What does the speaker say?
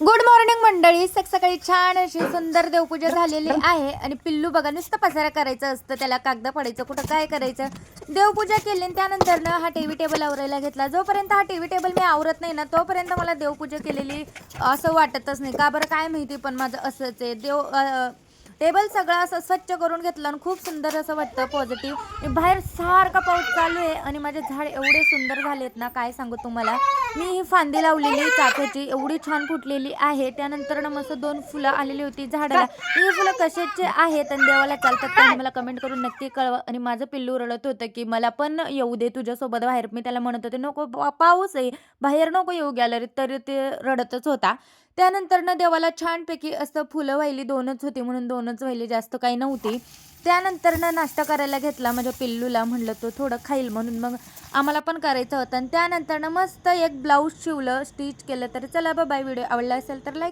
Good morning मंडळी. सकाळी छान अशी सुंदर देवपूजा झालेली आहे आणि पिल्लू बघा नुसतं पसारा करायचं असतं, त्याला कागद पडायचं, कुठं काय करायचं. देवपूजा केली आणि त्यानंतर ना हा टीव्ही टेबल आवरायला घेतला. जोपर्यंत हा टीव्ही टेबल मी आवरत नाही ना तोपर्यंत मला देवपूजा केलेली असं वाटतच नाही. का बरं काय माहिती, पण माझं असंच आहे. टेबल सगळं असं स्वच्छ करून घेतलं आणि खूप सुंदर असं वाटतं, पॉझिटिव्ह. बाहेर सारखा पाऊस चालू आहे आणि माझे झाड एवढे सुंदर झालेत ना, काय सांगू तुम्हाला. मी ही फांदी लावलेली चाफ्याची एवढी छान फुटलेली आहे. त्यानंतर ना मस्त 2 फुलं आलेली होती झाडाला. ही फुलं कशाचे आहेत आणि देवाला चालतात का, मला कमेंट करून नक्की कळवा. आणि माझं पिल्लू रडत होतं की मला पण येऊ दे तुझ्यासोबत बाहेर. मी त्याला म्हणत होते नको, पाऊस आहे बाहेर, नको येऊ गॅलरीत, तरी ते रडतच होता. त्यानंतर ना देवाला छानपैकी असं फुलं वाहिली. 2च होती म्हणून 2च वाहिली, जास्त काही नव्हती. त्यानंतर ना नाश्ता करायला घेतला माझ्या पिल्लूला, म्हणलं तो थोडं खाईल म्हणून, मग आम्हाला पण करायचं होतं. आणि त्यानंतर ना मस्त एक ब्लाऊज शिवलं, स्टिच केलं. तर चला बाय, व्हिडिओ आवडला असेल तर लाईक